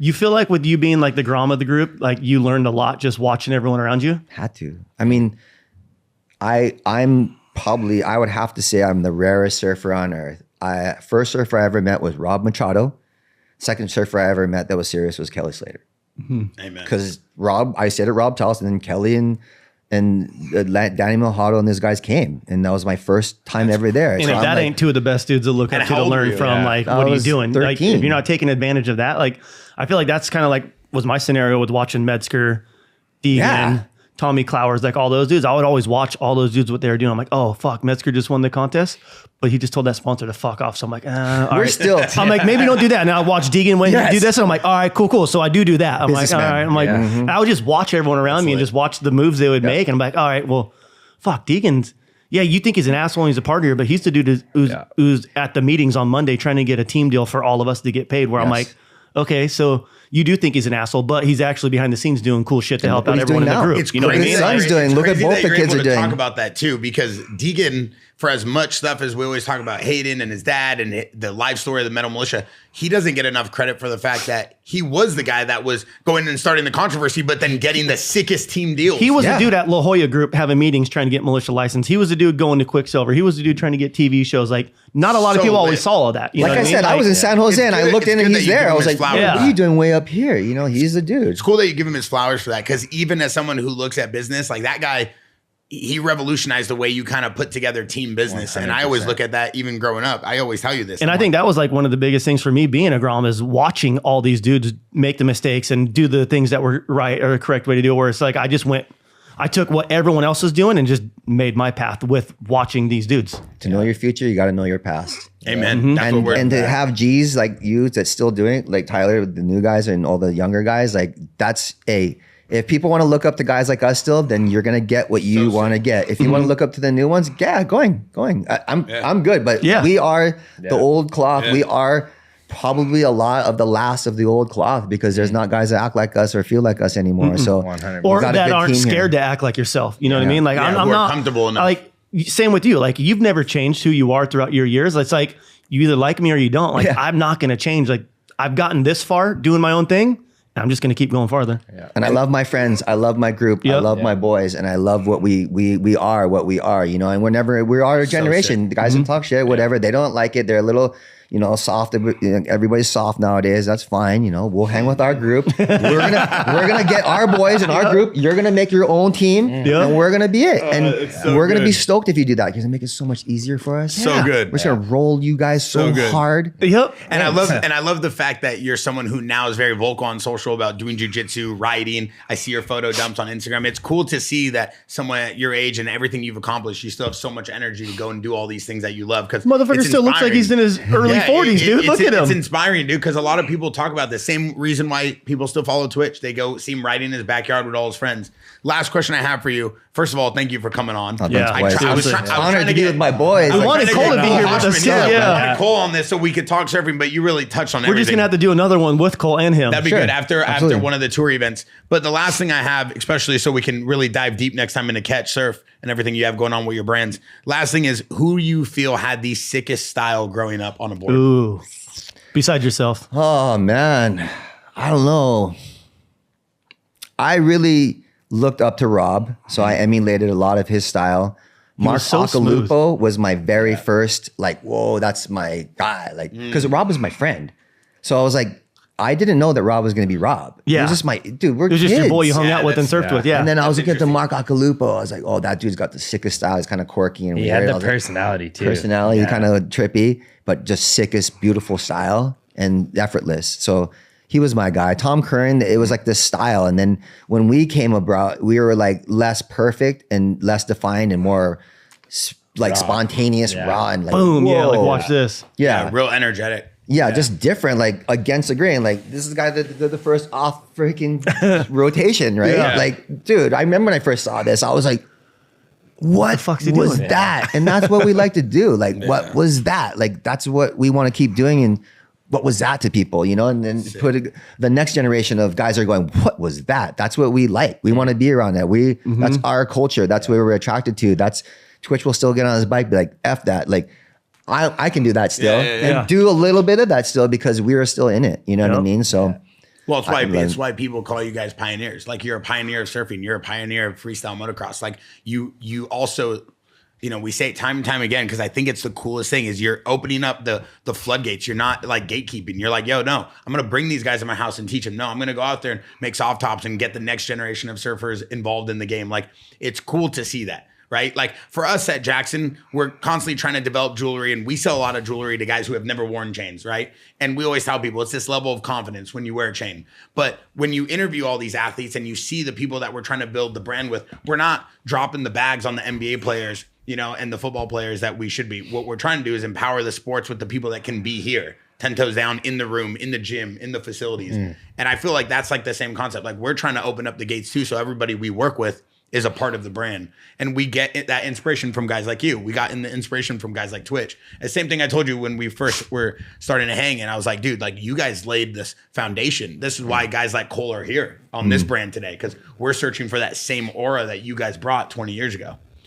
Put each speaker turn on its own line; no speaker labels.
You feel like with you being like the Grom of the group, like you learned a lot just watching everyone around you?
Had to. I mean, I'm probably, I would have to say I'm the rarest surfer on earth. First surfer I ever met was Robb Machado. Second surfer I ever met that was serious was Kelly Slater.
Amen.
Because Robb, I stayed at Robb House, and then Kelly and Danny Mojado and those guys came, and that was my first time ever there.
And if that ain't two of the best dudes to look up to learn from, like, what are you doing?
13.
Like, if you're not taking advantage of that, like, I feel like that's kind of like was my scenario with watching Metzger, Deegan, Tommy Clowers, like all those dudes. I would always watch all those dudes what they were doing. I'm like, oh fuck, Metzger just won the contest, but he just told that sponsor to fuck off. So I'm like, all right.
still.
I'm like, maybe don't do that. And I watch Deegan when you do this, and I'm like, all right, cool. So I do that. I'm like, all right. I'm like, I would just watch everyone around me and just watch the moves they would make, and I'm like, all right, well, fuck, Deegan's. Yeah, you think he's an asshole and he's a partner, but he's the dude who's at the meetings on Monday trying to get a team deal for all of us to get paid. Where I'm like, okay, so you do think he's an asshole, but he's actually behind the scenes doing cool shit to help out everyone in the group.
It's
you know what I mean?
His son's doing. Look at both the kids are doing.
Talk about that too, because Deegan, for as much stuff as we always talk about Hayden and his dad and the life story of the Metal Militia, he doesn't get enough credit for the fact that he was the guy that was going and starting the controversy, but then getting the sickest team deals.
He was a dude at La Jolla Group having meetings trying to get militia license. He was a dude going to Quicksilver. He was a dude trying to get TV shows. Like, not a lot of people always saw all that. You know
like
what
I said, I was in San Jose and I looked in and he's there. I was like, what are you doing way up here? You know, he's the dude.
It's cool that you give him his flowers for that, because even as someone who looks at business, like that guy, he revolutionized the way you kind of put together team business. 100%. And I always look at that even growing up. I always tell you this.
And I think that was like one of the biggest things for me being a Grom is watching all these dudes make the mistakes and do the things that were right or the correct way to do it, where it's like I took what everyone else was doing and just made my path with watching these dudes.
To know your future, you got to know your past.
Amen.
Mm-hmm. And to have G's like you that's still doing it, like Tyler, the new guys and all the younger guys, like that's if people want to look up to guys like us still, then you're gonna get what you want to get. If you want to look up to the new ones, going. I'm good, but we are the old cloth. We are probably a lot of the last of the old cloth, because there's not guys that act like us or feel like us anymore. So
100%. Or that aren't scared to act like yourself. You know what I mean? Like I'm not
comfortable enough.
Like same with you. Like you've never changed who you are throughout your years. It's like you either like me or you don't. Like I'm not gonna change. Like I've gotten this far doing my own thing. I'm just going to keep going farther.
Yeah. And I love my friends. I love my group. I love my boys. And I love what we are, you know, and we're our generation. The guys that talk shit, whatever, they don't like it. They're a little, you know, soft. Everybody's soft nowadays. That's fine. You know, we'll hang with our group. We're gonna get our boys in our group. You're gonna make your own team, and we're gonna be it. And we're gonna be stoked if you do that, because it makes it so much easier for us.
So good.
We're just gonna roll you guys so hard.
Yep.
And I love the fact that you're someone who now is very vocal on social about doing jujitsu, riding. I see your photo dumps on Instagram. It's cool to see that someone at your age and everything you've accomplished, you still have so much energy to go and do all these things that you love. Because
motherfucker still looks like he's in his early 40s, dude. Look at him.
It's inspiring, dude, because a lot of people talk about the same reason why people still follow Twitch. They go see him riding in his backyard with all his friends. Last question I have for you. First of all, thank you for coming on.
I was honored to be with my boys.
I wanted Cole to be here with us.
I wanted Cole on this so we could talk surfing, but you really touched on everything.
We're just going to have to do another one with Cole and him.
That'd be good after one of the tour events. But the last thing I have, especially so we can really dive deep next time into catch surf and everything you have going on with your brands. Last thing is, who you feel had the sickest style growing up on a board?
Ooh. Besides yourself.
Oh, man. I don't know. I really looked up to Robb, so I emulated a lot of his style. Mark Occhilupo was my very first, like, whoa, that's my guy. Like, because Robb was my friend. So I was like, I didn't know that Robb was going to be Robb.
Yeah.
It was just my, dude, we're
It was
kids.
just your boy you hung out with and surfed with,
And then I was looking at the Mark Occhilupo. I was like, oh, that dude's got the sickest style. He's kind of quirky and weird.
He had the personality too.
Personality, kind of trippy, but just sickest, beautiful style and effortless. So he was my guy. Tom Curran, it was like this style. And then when we came about, we were like less perfect and less defined and more like raw. Spontaneous, raw, and like,
boom,
whoa.
like watch this.
Yeah, real energetic.
Yeah, just different, like against the grain. Like this is the guy that did the first off freaking rotation, right?
Yeah.
Like, dude, I remember when I first saw this, I was like, what the fuck was that? And that's what we like to do. Like, what was that? Like, that's what we want to keep doing. And what was that to people, you know? And then the next generation of guys are going, what was that? That's what we like. We want to be around that. That's our culture. That's what we're attracted to. Twitch will still get on his bike, be like, F that. Like, I can do that still and do a little bit of that still because we're still in it. You know what I mean? So
Well, it's why people call you guys pioneers. Like, you're a pioneer of surfing. You're a pioneer of freestyle motocross. Like, you also, you know, we say it time and time again, because I think it's the coolest thing is you're opening up the floodgates. You're not like gatekeeping. You're like, yo, no, I'm going to bring these guys in my house and teach them. No, I'm going to go out there and make soft tops and get the next generation of surfers involved in the game. Like, it's cool to see that. Right? Like, for us at JAXXON, we're constantly trying to develop jewelry, and we sell a lot of jewelry to guys who have never worn chains, right? And we always tell people it's this level of confidence when you wear a chain. But when you interview all these athletes and you see the people that we're trying to build the brand with, we're not dropping the bags on the NBA players, you know, and the football players that we should be. What we're trying to do is empower the sports with the people that can be here, 10 toes down, in the room, in the gym, in the facilities. And I feel like that's like the same concept. Like, we're trying to open up the gates too, so everybody we work with is a part of the brand. And we get that inspiration from guys like you. We got in the inspiration from guys like Twitch. The same thing I told you when we first were starting to hang, and I was like, dude, like, you guys laid this foundation. This is why guys like Cole are here on this brand today, because we're searching for that same aura that you guys brought 20 years ago.